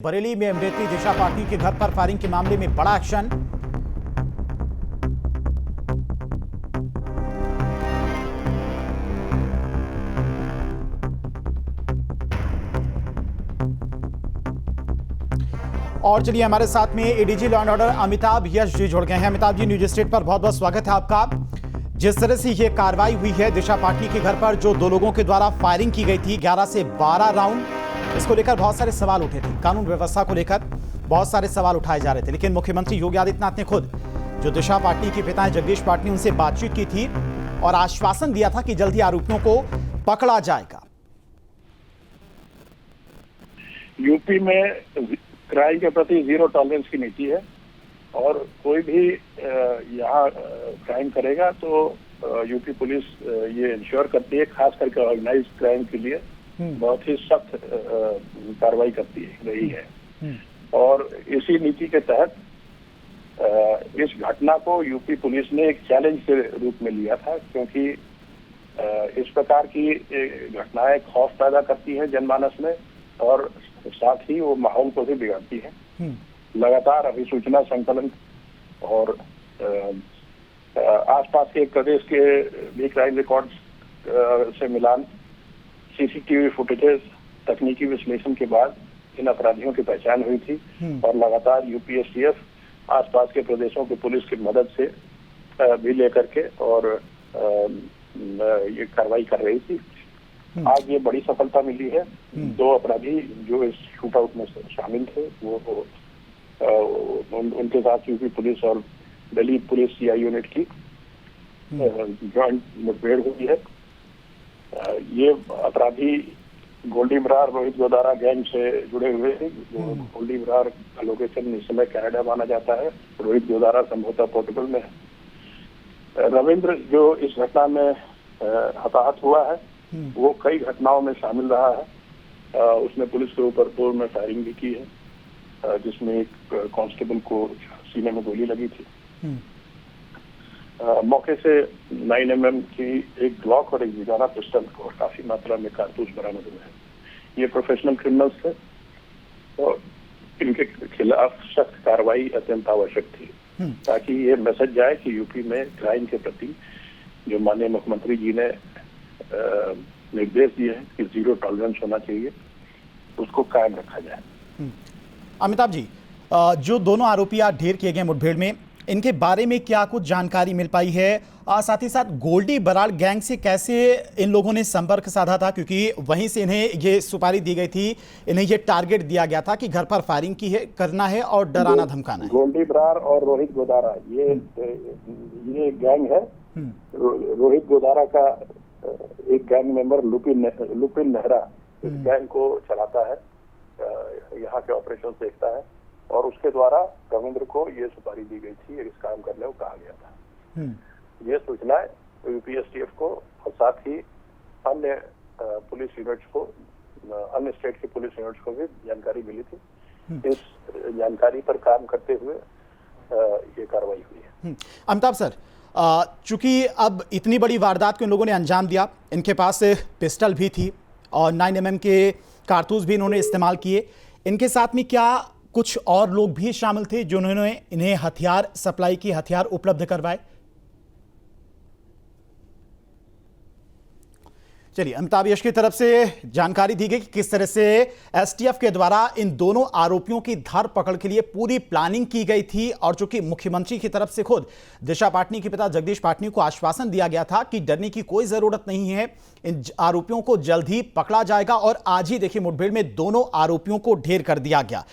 बरेली में अमृति दिशा पाटिल के घर पर फायरिंग के मामले में बड़ा एक्शन। और चलिए हमारे साथ में ADG law and order Amitabh Yash ji जुड़ गए हैं। अमिताभ जी, न्यूज स्टेट पर बहुत बहुत स्वागत है आपका। जिस तरह से ये कार्रवाई हुई है दिशा पाटिल के घर पर, जो दो लोगों के द्वारा फायरिंग की गई थी 11 से 12 राउंड, इसको लेकर बहुत सारे सवाल उठे थे। कानून व्यवस्था को लेकर बहुत सारे सवाल उठाए जा रहे थे, लेकिन मुख्यमंत्री योगी आदित्यनाथ ने खुद जो दिशा पाटिल के पिता हैं जगदीश पाटिल, उनसे बातचीत की थी और आश्वासन दिया था कि जल्द ही आरोपियों को पकड़ा जाएगा। यूपी में क्राइम के प्रति जीरो टॉलरेंस की नीति है और कोई भी यहाँ क्राइम करेगा तो यूपी पुलिस ये इंश्योर करती है, खास करके ऑर्गेनाइज क्राइम के लिए बहुत ही सख्त कार्रवाई करती रही है। और इसी नीति के तहत इस घटना को यूपी पुलिस ने एक चैलेंज के रूप में लिया था, क्योंकि इस प्रकार की घटनाएं खौफ पैदा करती हैं जनमानस में और साथ ही वो माहौल को भी बिगाड़ती है। लगातार अभिसूचना संकलन और आसपास के प्रदेश के भी क्राइम रिकॉर्ड्स से मिलान, सीसीटीवी फुटेजेस, तकनीकी विश्लेषण के बाद इन अपराधियों की पहचान हुई थी और लगातार यूपीएसटीएफ आसपास के प्रदेशों की पुलिस की मदद से भी लेकर के और ये कार्रवाई कर रही थी। आज ये बड़ी सफलता मिली है। दो अपराधी जो इस शूटआउट में शामिल थे वो उनके साथ यूपी पुलिस और दिल्ली पुलिस सीआई यूनिट की जॉइंट मुठभेड़ हुई है। ये अपराधी गोल्डी बरार रोहित गोदारा गैंग से जुड़े हुए थे। गोल्डी बरार का लोकेशन इस समय कनाडा माना जाता है, रोहित गोदारा संभवतः पोर्टुगल में है। रविंद्र जो इस घटना में हताहत हुआ है वो कई घटनाओं में शामिल रहा है। उसने पुलिस के ऊपर पूर्व में फायरिंग भी की है, जिसमें एक कांस्टेबल को सीने में गोली लगी थी। मौके से 9 mm की एक ग्लॉक और एक जिगाना पिस्टल और काफी मात्रा में कारतूस बरामद हुए हैं। ये प्रोफेशनल क्रिमिनल्स थे और इनके खिलाफ सख्त कार्रवाई अत्यंत आवश्यक थी, ताकि ये मैसेज जाए कि यूपी में क्राइम के प्रति जो माननीय मुख्यमंत्री जी ने निर्देश दिए हैं कि जीरो टॉलरेंस होना चाहिए, उसको कायम रखा जाए। अमिताभ जी, जो दोनों आरोपी आज ढेर किए गए मुठभेड़ में, इनके बारे में क्या कुछ जानकारी मिल पाई है? साथ ही साथ गोल्डी बराड़ गैंग से कैसे इन लोगों ने संपर्क साधा था, क्योंकि वहीं से इन्हें ये सुपारी दी गई थी, इन्हें ये टारगेट दिया गया था कि घर पर फायरिंग की है, करना है और डराना धमकाना है। गोल्डी बराड़ और रोहित गोदारा ये गैंग है। रोहित गोदारा का एक गैंग मेंबर लुपिन नेहरा इस गैंग को चलाता है, यहाँ के ऑपरेशन देखता है और उसके द्वारा रविंद्र को ये सुपारी दी गई थी, इस काम करने को कहा गया था। ये सूचनाएं यूपीएसटीएफ को और साथ ही अन्य पुलिस यूनिट्स को, अन्य स्टेट की पुलिस यूनिट्स को भी जानकारी मिली थी। इस जानकारी पर काम करते हुए ये कार्रवाई हुई है। अमिताभ सर, चूंकि अब इतनी बड़ी वारदात को इन लोगों ने अंजाम दिया, इनके पास पिस्टल भी थी और 9 mm के कारतूस भी इन्होंने इस्तेमाल किए, इनके साथ में क्या कुछ और लोग भी शामिल थे जिन्होंने इन्हें हथियार सप्लाई की, हथियार उपलब्ध करवाए? चलिए, अमिताभ यश की तरफ से जानकारी दी गई कि किस तरह से एसटीएफ के द्वारा इन दोनों आरोपियों की धरपकड़ के लिए पूरी प्लानिंग की गई थी और चूंकि मुख्यमंत्री की तरफ से खुद दिशा पाटिल के पिता जगदीश पाटिल को आश्वासन दिया गया था कि डरने की कोई जरूरत नहीं है, इन आरोपियों को जल्द ही पकड़ा जाएगा। और आज ही देखिए मुठभेड़ में दोनों आरोपियों को ढेर कर दिया गया।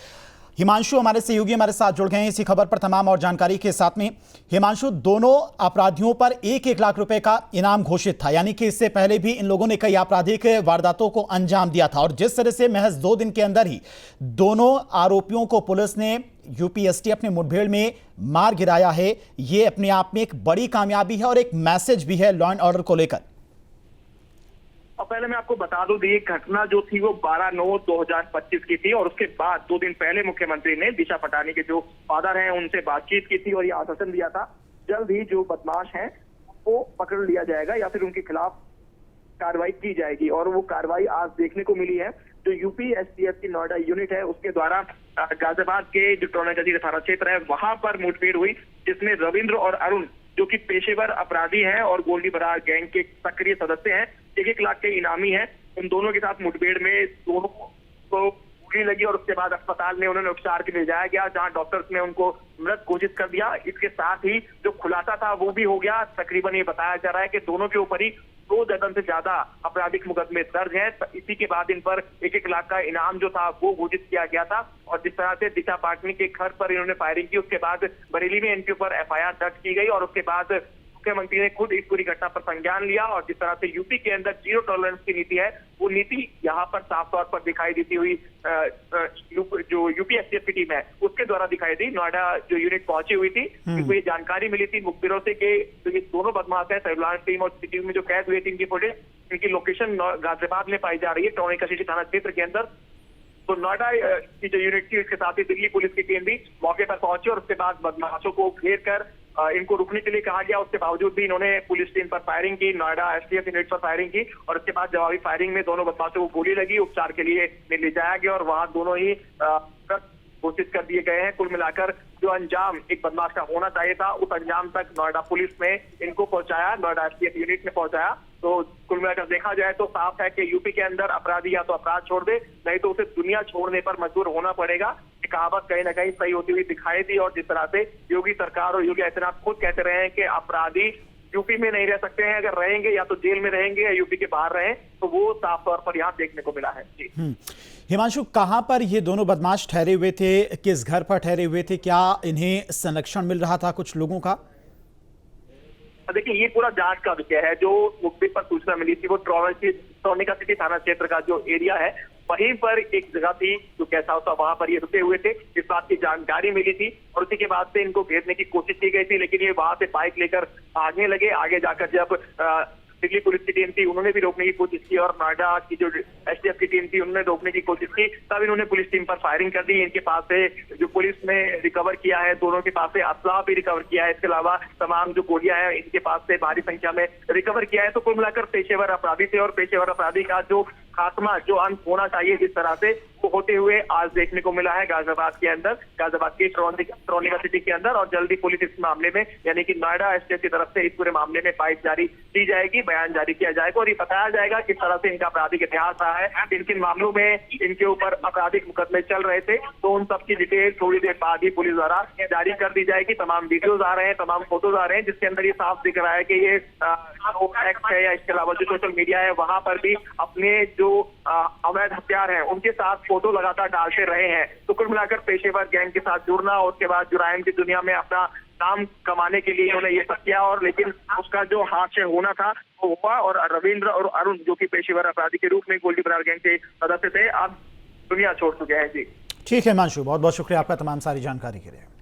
हिमांशु हमारे सहयोगी हमारे साथ जुड़ गए हैं इसी खबर पर तमाम और जानकारी के साथ में। हिमांशु, दोनों अपराधियों पर 1-1 लाख रुपए का इनाम घोषित था, यानी कि इससे पहले भी इन लोगों ने कई आपराधिक वारदातों को अंजाम दिया था और जिस तरह से महज 2 दिन के अंदर ही दोनों आरोपियों को पुलिस ने यूपीएसटीएफ ने मुठभेड़ में मार गिराया है, ये अपने आप में एक बड़ी कामयाबी है और एक मैसेज भी है लॉ एंड ऑर्डर को लेकर। और पहले मैं आपको बता दूं, ये घटना जो थी वो 12/9/2025 की थी और उसके बाद 2 दिन पहले मुख्यमंत्री ने दिशा पाटिल के जो फादर हैं उनसे बातचीत की थी और ये आश्वासन दिया था जल्द ही जो बदमाश हैं वो पकड़ लिया जाएगा या फिर उनके खिलाफ कार्रवाई की जाएगी। और वो कार्रवाई आज देखने को मिली है। जो यूपी एसटीएफ की नोएडा यूनिट है उसके द्वारा गाजियाबाद के जो टोना गजीर थाना क्षेत्र है वहां पर मुठभेड़ हुई, जिसमें रविंद्र और अरुण जो कि पेशेवर अपराधी हैं और गोली बरार गैंग के सक्रिय सदस्य हैं, 1-1 लाख के इनामी हैं, उन दोनों के साथ मुठभेड़ में दोनों को गोली लगी और उसके बाद अस्पताल में उन्होंने उपचार के लिए ले जाया गया, जहां डॉक्टर्स ने उनको मृत घोषित कर दिया। इसके साथ ही जो खुलासा था वो भी हो गया। तकरीबन ये बताया जा रहा है कि दोनों के ऊपर ही 2 दर्जन से ज्यादा आपराधिक मुकदमे दर्ज हैं। इसी के बाद इन पर 1-1 लाख का इनाम जो था वो घोषित किया गया था। और जिस तरह से दिशा पाटनी के घर पर इन्होंने फायरिंग की, उसके बाद बरेली में इनके ऊपर FIR दर्ज की गई और उसके बाद मुख्यमंत्री ने खुद इस पूरी घटना पर संज्ञान लिया। और जिस तरह से यूपी के अंदर जीरो टॉलरेंस की नीति है, वो नीति यहाँ पर साफ तौर पर दिखाई देती हुई जो यूपी एसटीएफ की टीम है उसके द्वारा दिखाई दी। नोएडा जो यूनिट पहुंची हुई थी, उनको ये जानकारी मिली थी मुखबिरों से कि जो ये दोनों बदमाश है सर्विलांस टीम और टीम में जो कैद हुए थे इनकी फुटेज, इनकी लोकेशन गाजियाबाद में पाई जा रही है, टोनी कशीशी थाना क्षेत्र के अंदर। तो नोएडा की जो यूनिट थी इसके साथ ही दिल्ली पुलिस की टीम भी मौके पर पहुंची और उसके बाद बदमाशों को घेर कर इनको रुकने के लिए कहा गया। उसके बावजूद भी इन्होंने पुलिस टीम पर फायरिंग की, नोएडा एसटीएफ यूनिट पर फायरिंग की और उसके बाद जवाबी फायरिंग में दोनों बदमाशों को गोली लगी, उपचार के लिए ले जाया गया और वहां दोनों ही घोषित कर दिए गए हैं। कुल मिलाकर जो अंजाम एक बदमाश का होना चाहिए था उस अंजाम तक नोएडा पुलिस ने इनको पहुंचाया, नोएडा एसटीएफ यूनिट ने पहुंचाया। तो कुल मिलाकर देखा जाए तो साफ है कि यूपी के अंदर अपराधी या तो अपराध छोड़ दे, नहीं तो उसे दुनिया छोड़ने पर मजबूर होना पड़ेगा। ये कहावत कहीं ना कहीं सही होती हुई दिखाई दी। और जिस तरह से योगी सरकार और योगी आदित्यनाथ खुद कहते रहे हैं कि अपराधी यूपी में नहीं रह सकते हैं, अगर रहेंगे या तो जेल में रहेंगे या यूपी के बाहर रहें, तो वो साफ तौर पर यहाँ देखने को मिला है। जी हिमांशु, कहां पर ये दोनों बदमाश ठहरे हुए थे, किस घर पर ठहरे हुए थे, क्या इन्हें संरक्षण मिल रहा था कुछ लोगों का? देखिए ये पूरा जांच का विषय है। जो मुखबिर पर सूचना मिली थी वो टोनिका सिटी थाना क्षेत्र का जो एरिया है वहीं पर एक जगह थी जो गेस्ट हाउस था, वहां पर ये रुके हुए थे। इस बात की जानकारी मिली थी और उसी के बाद से इनको घेरने की कोशिश की गई थी, लेकिन ये वहां से बाइक लेकर भागने लगे। आगे जाकर जब दिल्ली पुलिस की टीम थी उन्होंने भी रोकने की कोशिश की और नोएडा की जो एसटीएफ की टीम थी उन्होंने रोकने की कोशिश की, तब इन्होंने पुलिस टीम पर फायरिंग कर दी। इनके पास से जो पुलिस ने रिकवर किया है, दोनों के पास से असला भी रिकवर किया है, इसके अलावा तमाम जो गोलियां हैं इनके पास से भारी संख्या में रिकवर किया है। तो कुल मिलाकर पेशेवर अपराधी थे और पेशेवर अपराधी का जो खात्मा, जो अंत होना चाहिए जिस तरह से, वो होते हुए आज देखने को मिला है गाजियाबाद के अंदर, गाजियाबाद की टोनिका सिटी के अंदर। और जल्दी पुलिस इस मामले में यानी कि नोएडा एसटीएफ की तरफ से इस पूरे मामले में फाइल जारी की जाएगी, बयान जारी किया जाएगा और ये बताया जाएगा किस तरह से इनका आपराधिक इतिहास रहा है, किन किन मामलों में इनके ऊपर आपराधिक मुकदमे चल रहे थे। तो उन सब की डिटेल थोड़ी देर बाद ही पुलिस द्वारा जारी कर दी जाएगी। तमाम वीडियोज आ रहे हैं, तमाम फोटोज आ रहे हैं, जिसके अंदर ये साफ दिख रहा है कि ये एक्ट है या इसके अलावा जो सोशल मीडिया है वहां पर भी अपने जो अवैध हथियार हैं उनके साथ फोटो लगातार डालते रहे हैं। तो कुल मिलाकर पेशेवर गैंग के साथ जुड़ना और उसके बाद जुराइम की दुनिया में अपना नाम कमाने के लिए उन्होंने ये सब किया और लेकिन उसका जो हाथ से होना था वो हुआ। और रविंद्र और अरुण जो कि पेशेवर अपराधी के रूप में गोली बरार गैंग के सदस्य थे, अब दुनिया छोड़ चुके हैं। जी ठीक है हिमांशु, बहुत बहुत शुक्रिया आपका तमाम सारी जानकारी के लिए।